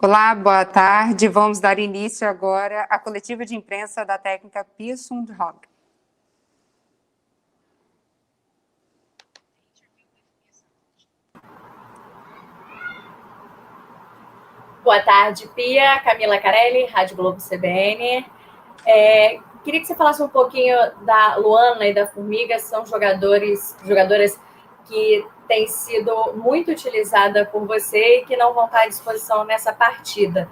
Olá, boa tarde. Vamos dar início agora à coletiva de imprensa da técnica Pia Sundhage. Boa tarde, Pia. Camila Carelli, Rádio Globo CBN. Queria que você falasse um pouquinho da Luana e da Formiga, são jogadoras que têm sido muito utilizadas por você e que não vão estar à disposição nessa partida.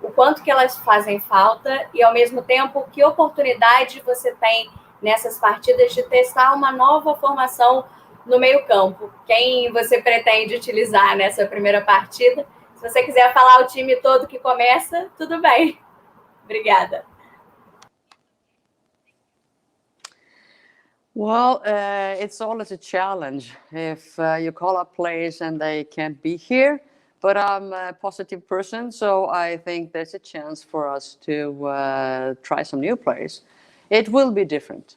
O quanto que elas fazem falta e, ao mesmo tempo, que oportunidade você tem nessas partidas de testar uma nova formação no meio-campo? Quem você pretende utilizar nessa primeira partida? Se você quiser falar o time todo que começa, tudo bem. Obrigada. Well, it's always a challenge if you call up players and they can't be here. But I'm a positive person, so I think there's a chance for us to try some new players. It will be different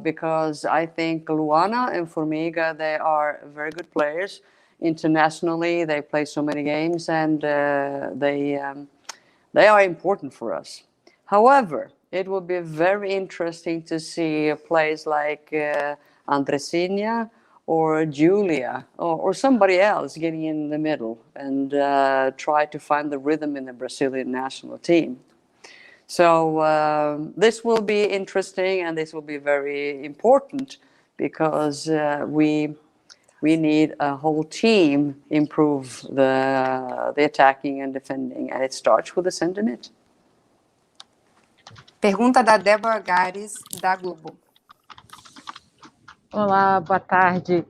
because I think Luana and Formiga, they are very good players. Internationally, they play so many games and they are important for us. However, it will be very interesting to see players like Andressinha or Julia or somebody else getting in the middle and try to find the rhythm in the Brazilian national team. So this will be interesting and this will be very important because we need a whole team improve the attacking and defending, and it starts with the center mid. Pergunta da Débora Gares, da Globo. Olá, boa tarde.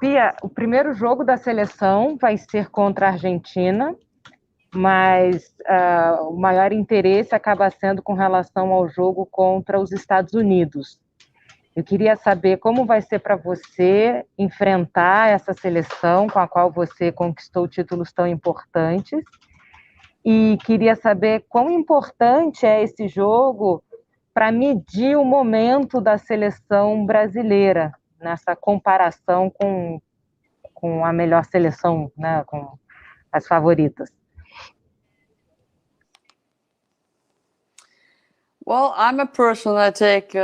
Pia, o primeiro jogo da seleção vai ser contra a Argentina, mas o maior interesse acaba sendo com relação ao jogo contra os Estados Unidos. Eu queria saber como vai ser para você enfrentar essa seleção com a qual você conquistou títulos tão importantes. E queria saber quão importante é esse jogo para medir o momento da seleção brasileira nessa comparação com a melhor seleção, né, com as favoritas. Well, I'm a person that take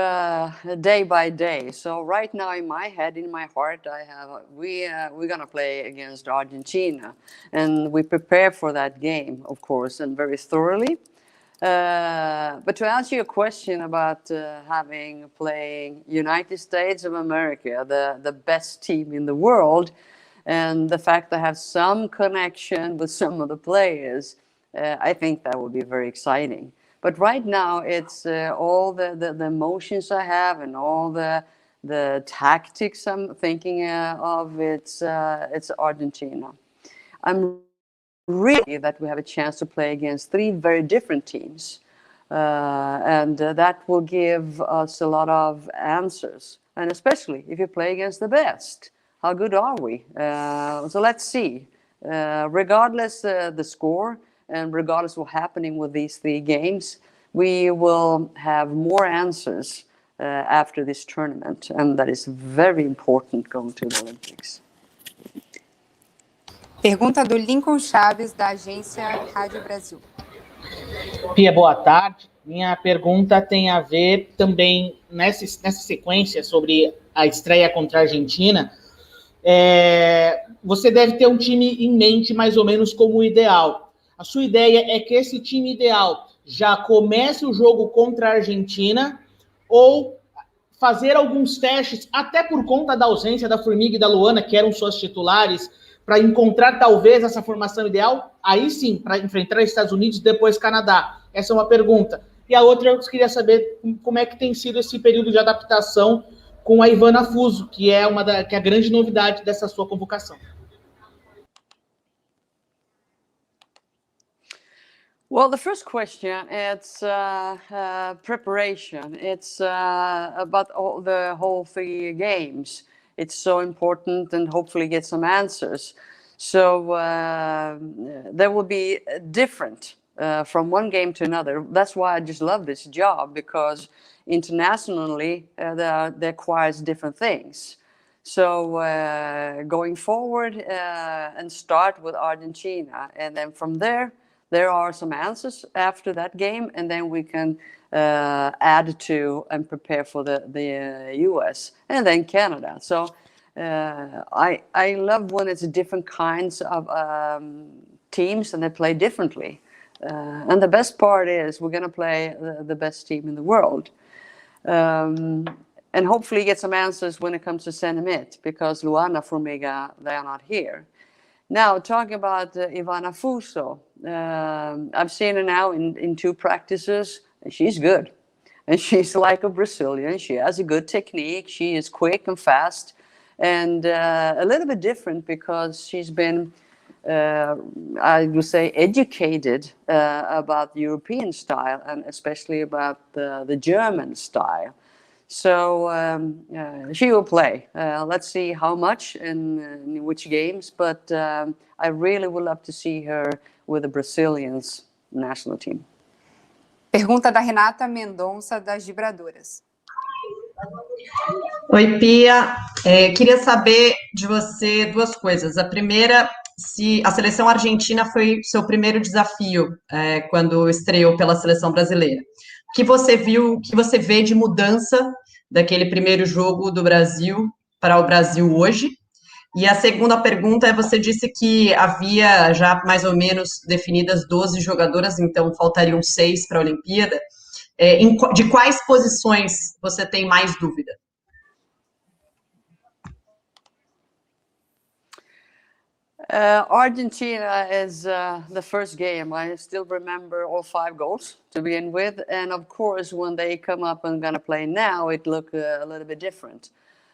day by day. So right now, in my head, in my heart, I have we're gonna play against Argentina, and we prepare for that game, of course, and very thoroughly. But to answer your question about playing United States of America, the best team in the world, and the fact that I have some connection with some of the players, I think that will be very exciting. But right now, it's all the emotions I have and all the tactics I'm thinking of. It's Argentina. I'm really that we have a chance to play against three very different teams, and that will give us a lot of answers. And especially if you play against the best, how good are we? So let's see. Regardless the score. And regardless of what's happening with these three games, we will have more answers after this tournament. And that is very important going to the Olympics. Pergunta do Lincoln Chaves, da agência Rádio Brasil. Pia, boa tarde. Minha pergunta tem a ver também nessa sequência sobre a estreia contra a Argentina. Você deve ter um time em mente mais ou menos como o ideal. A sua ideia é que esse time ideal já comece o jogo contra a Argentina ou fazer alguns testes, até por conta da ausência da Formiga e da Luana, que eram suas titulares, para encontrar talvez essa formação ideal? Aí sim, para enfrentar os Estados Unidos e depois Canadá. Essa é uma pergunta. E a outra, eu queria saber como é que tem sido esse período de adaptação com a Ivana Fuso, que é a grande novidade dessa sua convocação. Well, the first question, it's preparation. It's about the whole three games. It's so important and hopefully get some answers. So there will be different from one game to another. That's why I just love this job, because internationally there requires different things. So going forward and start with Argentina, and then from there are some answers after that game, and then we can add to and prepare for the US and then Canada. So I love when it's different kinds of teams and they play differently. And the best part is we're going to play the best team in the world. And hopefully get some answers when it comes to Senemit, because Luana Formiga, they are not here. Now, talking about Ivana Fuso, I've seen her now in 2 practices, and she's good. And she's like a Brazilian. She has a good technique. She is quick and fast, and a little bit different because she's been, I would say, educated about the European style, and especially about the German style. So she will play. Let's see how much and in which games, but I really would love to see her with the Brazilians national team. Pergunta da Renata Mendonça, das Vibradoras. Oi, Pia. Queria saber de você 2 coisas. A primeira, se a seleção argentina foi seu primeiro desafio quando estreou pela seleção brasileira. O que você viu, o que você vê de mudança daquele primeiro jogo do Brasil para o Brasil hoje? E a segunda pergunta é, você disse que havia já mais ou menos definidas 12 jogadoras, então faltariam 6 para a Olimpíada. De quais posições você tem mais dúvida? Argentina is the first game. I still remember all 5 goals to begin with. And of course, when they come up and going to play now, it looked a little bit different.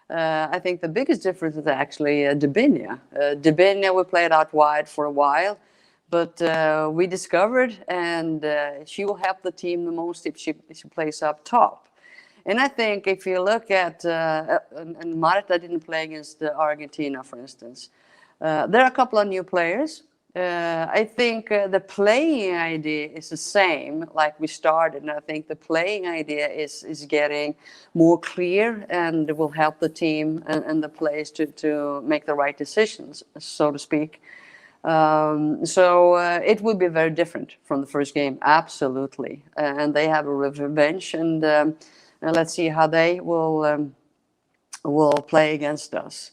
I think the biggest difference is actually Debinja. Debinja, we played out wide for a while, but we discovered, and she will help the team the most if she plays up top. And I think if you look at, and Marta didn't play against Argentina, for instance, there are a couple of new players. I think the playing idea is the same like we started, and I think the playing idea is getting more clear and will help the team and the players to make the right decisions, so to speak. So it will be very different from the first game, absolutely. And they have a revenge, and let's see how they will play against us.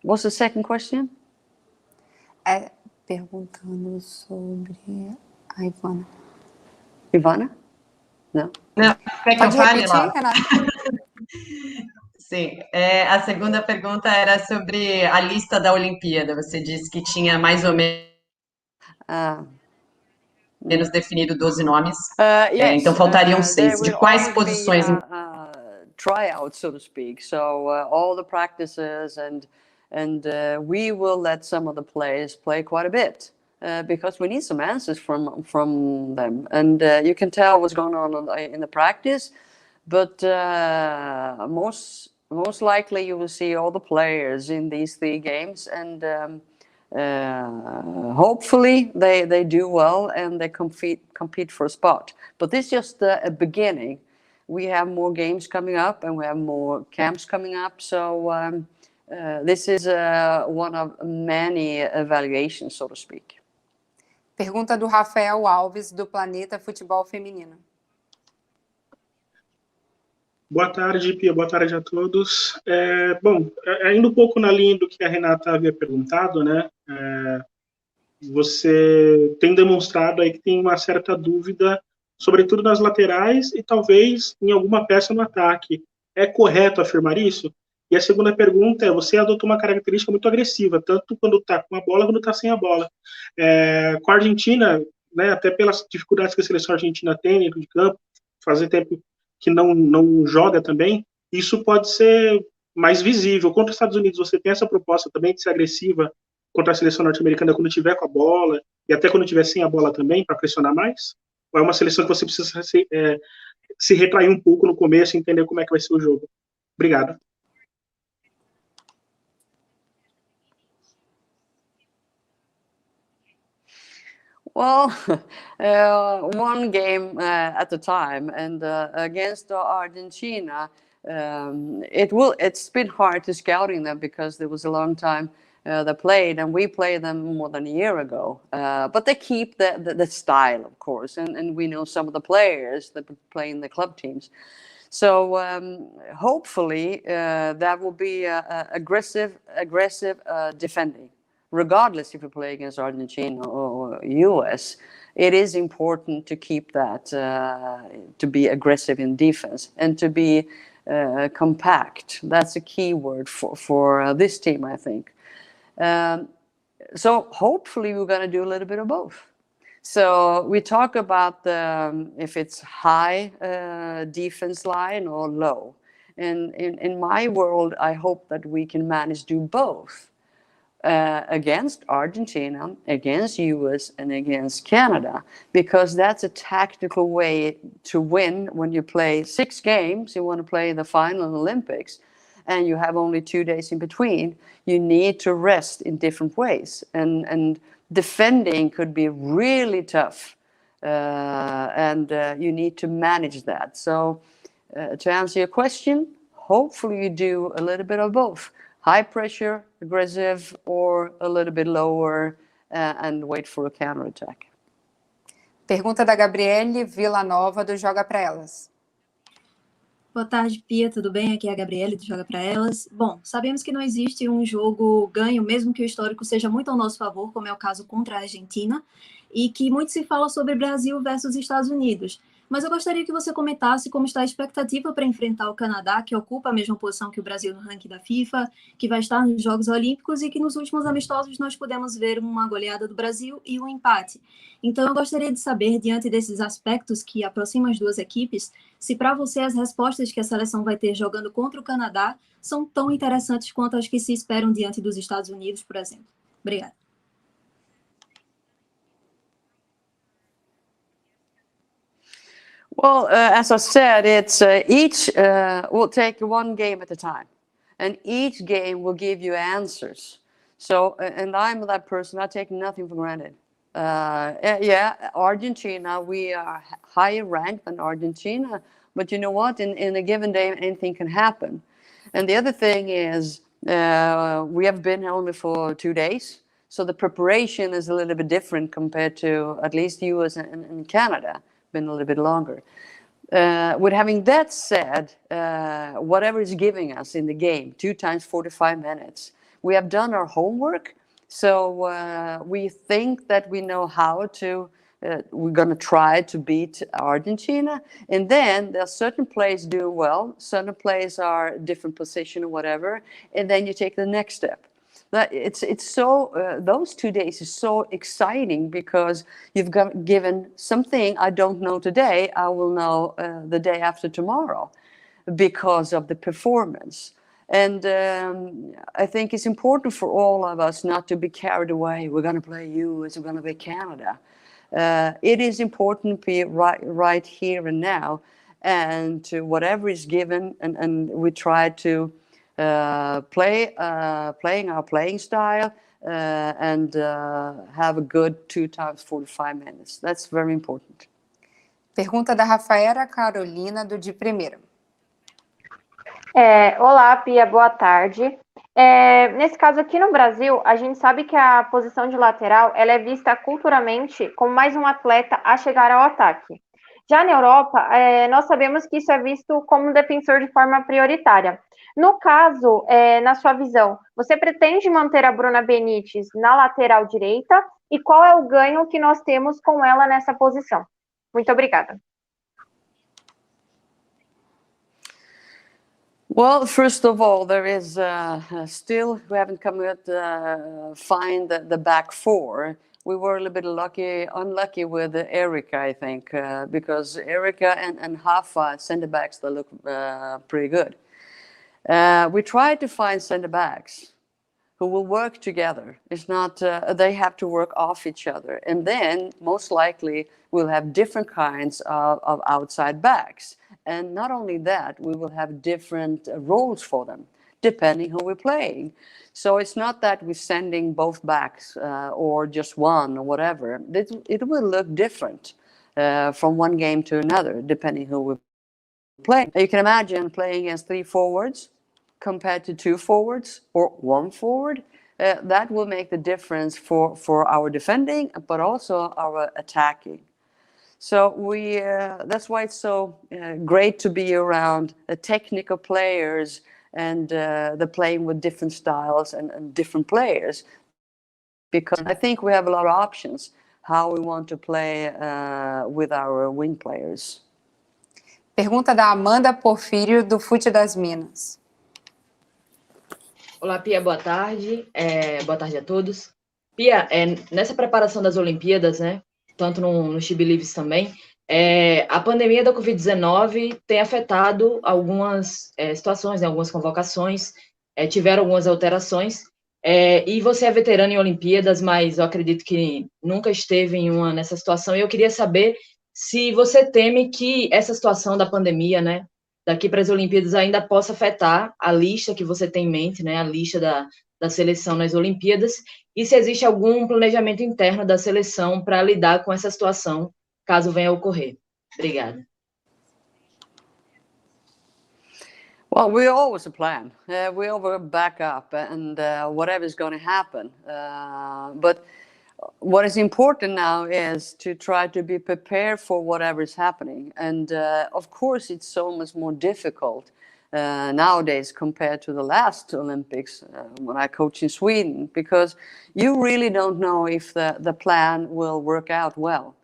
What's the second question? Perguntando sobre a Ivana. Ivana? Não. Não, quer que eu fale, repetir, Renata? Sim, a segunda pergunta era sobre a lista da Olimpíada. Você disse que tinha mais ou menos definido 12 nomes. Yes, então faltariam 6. De quais posições? Tryouts, so to speak. So all the practices and we will let some of the players play quite a bit because we need some answers from them. And you can tell what's going on in the practice, but most likely you will see all the players in these 3 games, and hopefully they do well and they compete for a spot. But this is just a beginning. We have more games coming up and we have more camps coming up, so this is one of many evaluations, so to speak. Pergunta do Rafael Alves, do Planeta Futebol Feminino. Boa tarde, Pia. Boa tarde a todos. Bom, indo um pouco na linha do que a Renata havia perguntado, né? Você tem demonstrado aí que tem uma certa dúvida, sobretudo nas laterais e talvez em alguma peça no ataque. É correto afirmar isso? E a segunda pergunta é, você adotou uma característica muito agressiva, tanto quando está com a bola, quando está sem a bola. Com a Argentina, né, até pelas dificuldades que a seleção argentina tem dentro de campo, fazer tempo que não joga também, isso pode ser mais visível. Contra os Estados Unidos, você tem essa proposta também de ser agressiva contra a seleção norte-americana quando tiver com a bola, e até quando tiver sem a bola também, para pressionar mais? Ou é uma seleção que você precisa se retrair um pouco no começo e entender como é que vai ser o jogo? Obrigado. Well, one game at a time, and against Argentina, It's been hard to scouting them because there was a long time they played, and we played them more than a year ago. But they keep the style, of course, and we know some of the players that play in the club teams. So hopefully that will be aggressive defending, regardless if we play against Argentina or US. It is important to keep that, to be aggressive in defense and to be compact. That's a key word for this team, I think. So hopefully we're going to do a little bit of both. So we talk about if it's high defense line or low. And in my world, I hope that we can manage to do both against Argentina, against US, and against Canada, because that's a tactical way to win when you play 6 games. You want to play the final Olympics, and you have only 2 days in between. You need to rest in different ways, and defending could be really tough, and you need to manage that. So to answer your question, hopefully you do a little bit of both. High pressure, aggressive, or a little bit lower and wait for a counterattack. Pergunta da Gabriele Villanova do Joga Pra Elas. Boa tarde, Pia, tudo bem? Aqui é a Gabriele do Joga Pra Elas. Bom, sabemos que não existe um jogo ganho, mesmo que o histórico seja muito ao nosso favor, como é o caso contra a Argentina, e que muito se fala sobre Brasil versus Estados Unidos. Mas eu gostaria que você comentasse como está a expectativa para enfrentar o Canadá, que ocupa a mesma posição que o Brasil no ranking da FIFA, que vai estar nos Jogos Olímpicos e que nos últimos amistosos nós pudemos ver uma goleada do Brasil e um empate. Então eu gostaria de saber, diante desses aspectos que aproximam as duas equipes, se para você as respostas que a seleção vai ter jogando contra o Canadá são tão interessantes quanto as que se esperam diante dos Estados Unidos, por exemplo. Obrigada. Well, as I said, it's each will take one game at a time, and each game will give you answers. So, and I'm that person. I take nothing for granted. Yeah, Argentina, we are higher ranked than Argentina, but you know what? In a given day, anything can happen. And the other thing is, we have been only for 2 days, so the preparation is a little bit different compared to at least US and Canada. Been a little bit longer. With having that said, whatever is giving us in the game, 2 times 45 minutes, we have done our homework. So we think that we know how to, we're going to try to beat Argentina. And then there are certain plays do well, certain plays are different position or whatever. And then you take the next step. It's so those 2 days is so exciting because you've given something I don't know today, I will know the day after tomorrow because of the performance. And I think it's important for all of us not to be carried away. We're going to play US, we're going to play Canada. It is important to be right here and now, and to whatever is given, and we try to playing our playing style and have a good 2 times 45 minutes. That's very important. Pergunta da Rafaela Carolina do De Primeira. Olá, Pia, boa tarde. Nesse caso aqui no Brasil, a gente sabe que a posição de lateral ela é vista culturalmente como mais um atleta a chegar ao ataque. Já na Europa, nós sabemos que isso é visto como um defensor de forma prioritária. No caso, na sua visão, você pretende manter a Bruna Benítez na lateral direita? E qual é o ganho que nós temos com ela nessa posição? Muito obrigada. Well, first of all, there is still, we haven't come yet find the back four. We were a little bit unlucky with Erika, I think, because Erika and Hafa center backs, they look pretty good. We tried to find center backs who will work together. It's not, they have to work off each other. And then most likely we'll have different kinds of outside backs. And not only that, we will have different roles for them, depending who we're playing. So it's not that we're sending both backs or just one or whatever. It will look different from one game to another, depending who we're play. You can imagine playing as 3 forwards compared to 2 forwards or 1 forward. That will make the difference for our defending, but also our attacking. So that's why it's so great to be around technical players and the playing with different styles and different players, because I think we have a lot of options how we want to play with our wing players. Pergunta da Amanda Porfírio, do Fute das Minas. Olá, Pia, boa tarde. Boa tarde a todos. Pia, nessa preparação das Olimpíadas, né, tanto no She Believes também, a pandemia da Covid-19 tem afetado algumas situações, né, algumas convocações, tiveram algumas alterações, e você é veterano em Olimpíadas, mas eu acredito que nunca esteve nessa situação, e eu queria saber se você teme que essa situação da pandemia, né, daqui para as Olimpíadas ainda possa afetar a lista que você tem em mente, né, a lista da seleção nas Olimpíadas, e se existe algum planejamento interno da seleção para lidar com essa situação, caso venha a ocorrer. Obrigada. Well, we always plan. We always back up and whatever is going to happen. But what is important now is to try to be prepared for whatever is happening. And of course, it's so much more difficult nowadays compared to the last Olympics when I coached in Sweden, because you really don't know if the plan will work out well.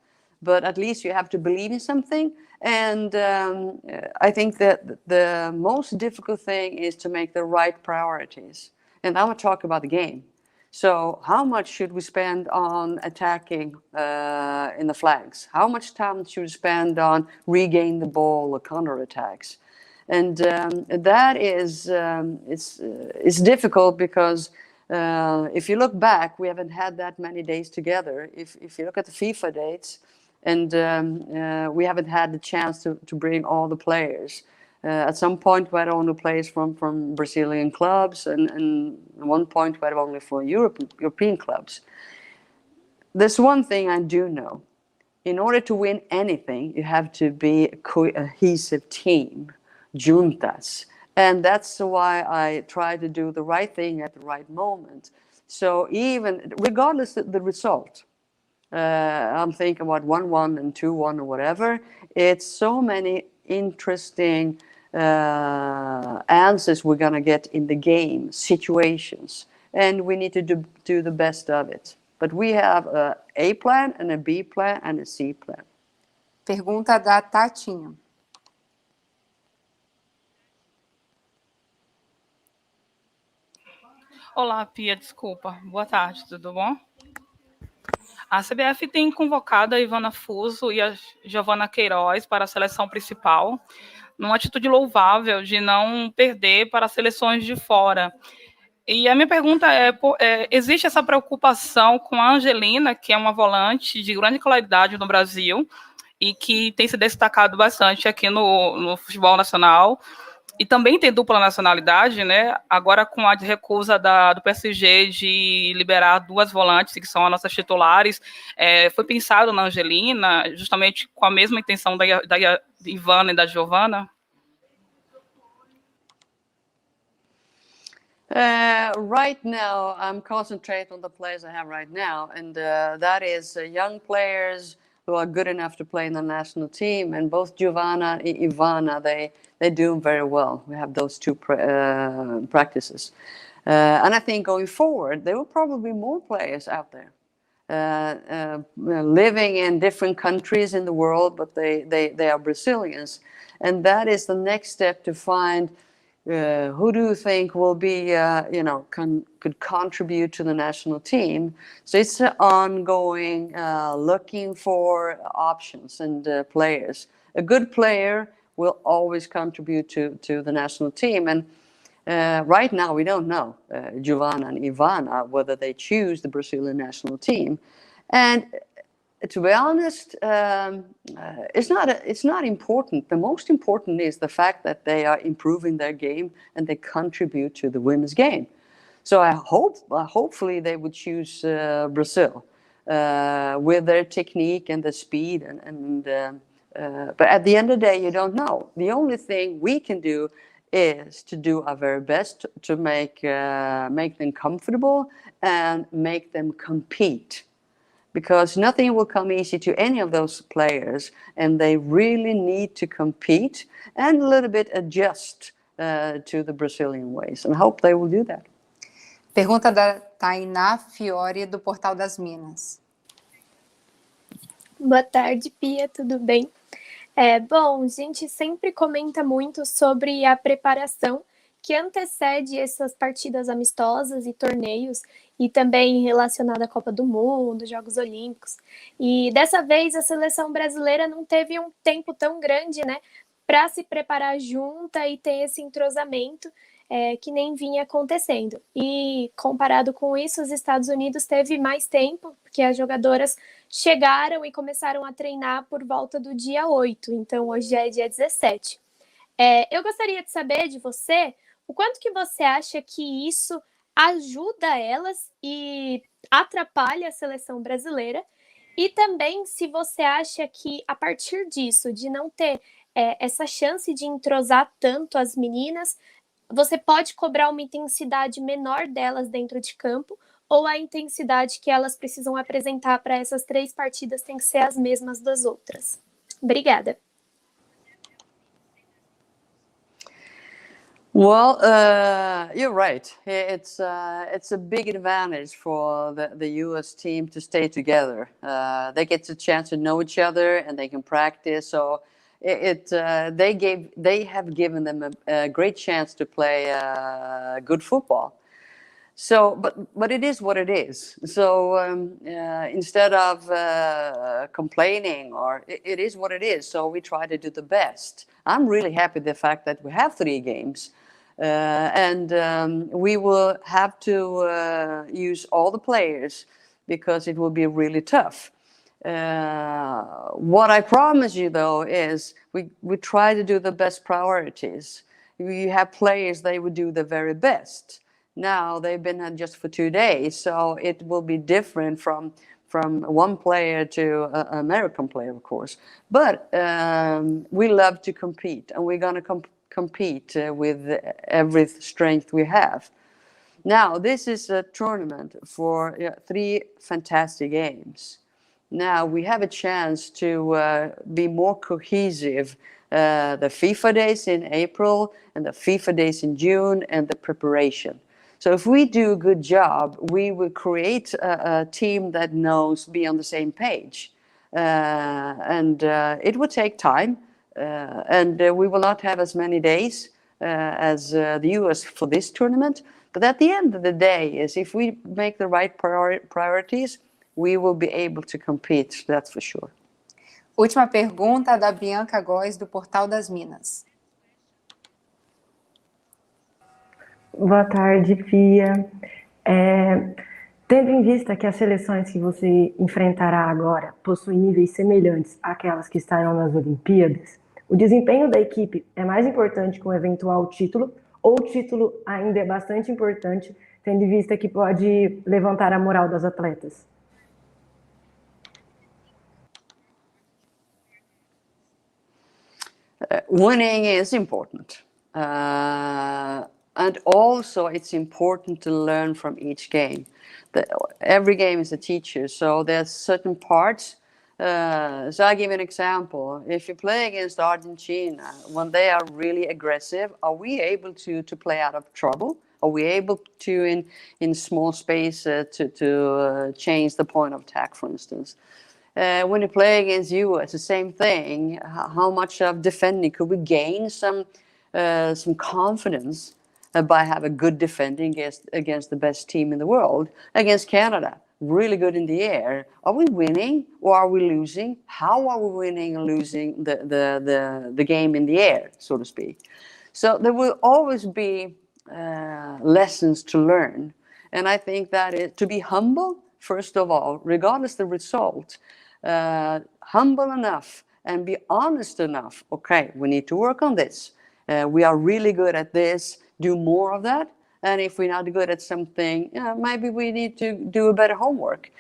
But at least you have to believe in something. And I think that the most difficult thing is to make the right priorities. And I want to talk about the game. So how much should we spend on attacking in the flanks? How much time should we spend on regain the ball or counterattacks? And that is it's difficult because if you look back, we haven't had that many days together. If you look at the FIFA dates, and we haven't had the chance to bring all the players. At some point, we had only players from Brazilian clubs, and at one point, we had only for European clubs. There's one thing I do know. In order to win anything, you have to be a cohesive team, juntas. And that's why I try to do the right thing at the right moment. So even, regardless of the result, I'm thinking about 1-1 and 2-1 or whatever. It's so many interesting answers we're going to get in the game, situations, and we need to do the best of it. But we have A plan and a B plan and a C plan. Pergunta da Tatinha. Olá, Pia, desculpa. Boa tarde, tudo bom? A CBF tem convocado a Ivana Fuso e a Giovana Queiroz para a seleção principal, numa atitude louvável de não perder para seleções de fora. E a minha pergunta existe essa preocupação com a Angelina, que é uma volante de grande qualidade no Brasil e que tem se destacado bastante aqui no futebol nacional, e também tem dupla nacionalidade, né? Agora com a recusa do PSG de liberar 2 volantes, que são as nossas titulares, foi pensado na Angelina, justamente com a mesma intenção da Ivana e da Giovana? Right now, I'm concentrating on the players I have right now, and that is young players who are good enough to play in the national team, and both Giovanna and Ivana, they do very well. We have those 2 practices. And I think going forward, there will probably be more players out there living in different countries in the world, but they are Brazilians. And that is the next step to find who do you think will be, could contribute to the national team. So it's ongoing, looking for options and players. A good player will always contribute to the national team. And right now, we don't know, Giovanna and Ivana, whether they choose the Brazilian national team. And to be honest, it's not important. The most important is the fact that they are improving their game and they contribute to the women's game. So I hopefully they would choose Brazil with their technique and the speed and But at the end of the day, you don't know. The only thing we can do is to do our very best to make them comfortable and make them compete. Because nothing will come easy to any of those players, and they really need to compete and a little bit adjust to the Brazilian ways. And I hope they will do that. Pergunta da Tainá Fiore, do Portal das Minas. Boa tarde, Pia, tudo bem? Bom, a gente sempre comenta muito sobre a preparação que antecede essas partidas amistosas e torneios, e também relacionada à Copa do Mundo, Jogos Olímpicos. E dessa vez a seleção brasileira não teve um tempo tão grande, né, para se preparar junta e ter esse entrosamento que nem vinha acontecendo. E comparado com isso, os Estados Unidos teve mais tempo, porque as jogadoras chegaram e começaram a treinar por volta do dia 8, então hoje já é dia 17. Eu gostaria de saber de você o quanto que você acha que isso ajuda elas e atrapalha a seleção brasileira, e também se você acha que a partir disso, de não ter essa chance de entrosar tanto as meninas, você pode cobrar uma intensidade menor delas dentro de campo, ou a intensidade que elas precisam apresentar para essas 3 partidas tem que ser as mesmas das outras? Obrigada. Well, you're right. It's a big advantage for the U.S. team to stay together. They get the chance to know each other and they can practice. So they have given them a great chance to play good football. So, but it is what it is. So instead of complaining, or it is what it is. So we try to do the best. I'm really happy the fact that we have 3 games. And we will have to use all the players because it will be really tough. What I promise you, though, is we try to do the best priorities. We have players, they would do the very best. Now they've been just for 2 days, so it will be different from one player to an American player, of course. But we love to compete, and we're going to compete with every strength we have. Now, this is a tournament for 3 fantastic games. Now we have a chance to be more cohesive. The FIFA days in April and the FIFA days in June and the preparation. So if we do a good job, we will create a team that knows, be on the same page. And it will take time. And we will not have as many days as the US for this tournament. But at the end of the day, is if we make the right priorities, we will be able to compete, that's for sure. Última pergunta da Bianca Góes, do Portal das Minas. Boa tarde, Pia. Tendo em vista que as seleções que você enfrentará agora possuem níveis semelhantes àquelas que estarão nas Olimpíadas, o desempenho da equipe é mais importante que um eventual título, ou o título ainda é bastante importante, tendo em vista que pode levantar a moral das atletas? Winning is important. And also it's important to learn from each game. Every game is a teacher, so there's certain parts. So I'll give you an example. If you play against Argentina, when they are really aggressive, are we able to play out of trouble? Are we able to, in small space, to change the point of attack, for instance? When you play against US, the same thing. How much of defending could we gain some confidence by having good defending against the best team in the world? Against Canada, really good in the air. Are we winning or are we losing? How are we winning and losing the game in the air, so to speak? So there will always be lessons to learn, and I think that is to be humble first of all, regardless of the result. Humble enough and be honest enough. Okay, we need to work on this. We are really good at this. Do more of that. And if we're not good at something, maybe we need to do a better homework.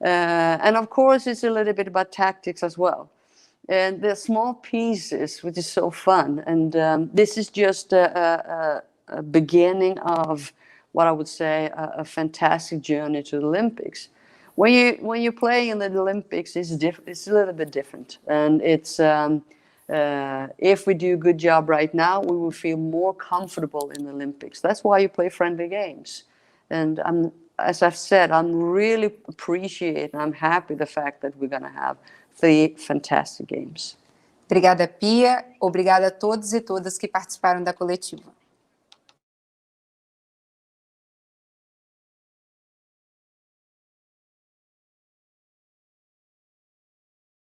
And of course, it's a little bit about tactics as well. And they're small pieces, which is so fun. And this is just a beginning of what I would say a fantastic journey to the Olympics. When you play in the Olympics, it's a little bit different, and it's if we do a good job right now, we will feel more comfortable in the Olympics. That's why you play friendly games. And as I've said, I'm really appreciate and I'm happy the fact that we're going to have 3 fantastic games. Obrigada, Pia. Obrigada a todos e todas que participaram da coletiva.